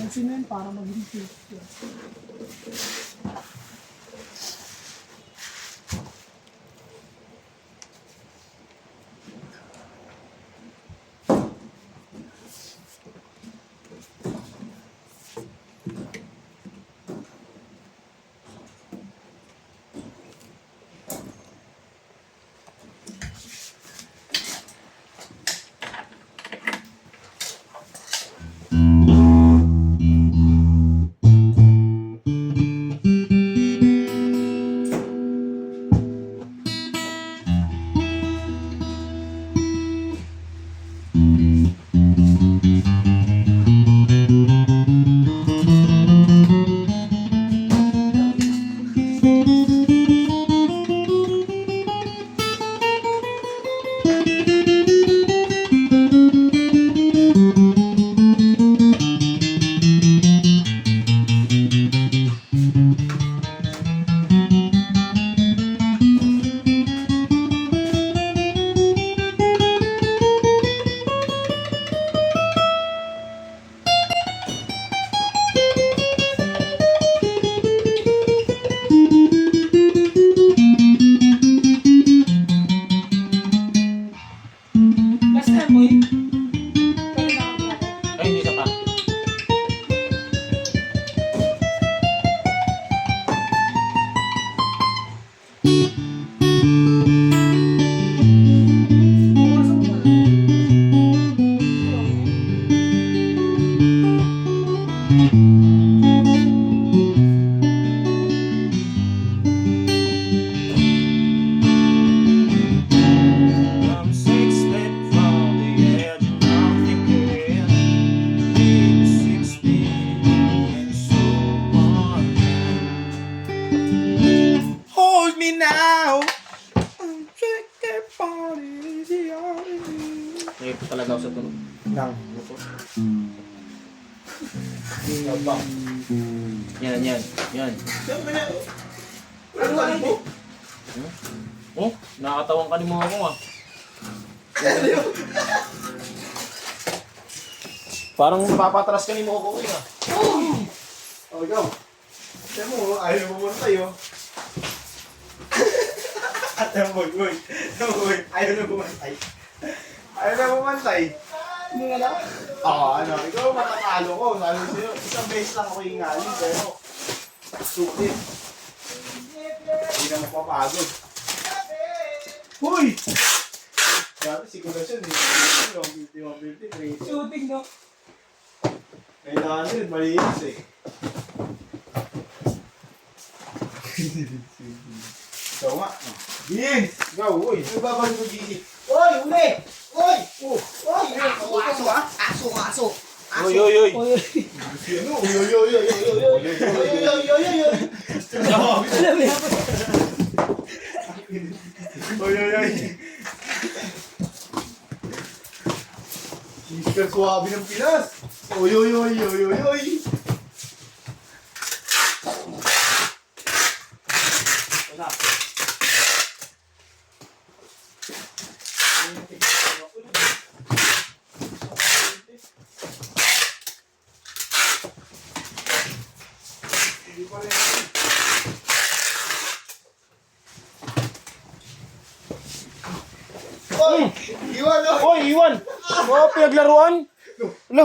Ayusin mo yun para maging safe. Last time, boy. Ay, hindi isa pa. I'm 6 feet from the edge of nothing here. Maybe 60 and so on. Hold me now. I'm shaking body. Ngayon talaga ako sa tunog. Nang. Yan, yan, yan. Oh, nakakatawang ka ni mo ako ah. Parang napapatras ka ni mo ako ah. Oh, ikaw. Tiyan mo, ayaw mo muna tayo. At yung boy. Ayaw na bumantay. Ayaw na bumantay. Hindi nga lang. Ano, ikaw matatalo ko. Sabi ko sa'yo, isang beses lang ako ingalin, pero sulit. Hindi na mapapagod. Huy! Dati sikulasyon, eh. 150, Shooting, no? kailangan yun, malinis eh. Ikaw nga. Beans! Ikaw, uy. Nagbabalik ko, Gigi. Uy, uli! Uy! Uy! Aso. Oy, oy, oy. Oy, Ano? Uy, uy, uy, uy, uy, uy, uy, uy, uy. alam mo yan. Uy, uy, uy. Mr. Suabe ng Pinas. Uy, uy, uy, uy, uy, uy. Hindi pa rin. Oy! Iwan, oh! Oy, iwan! Oh, pinaglaruan! Ano?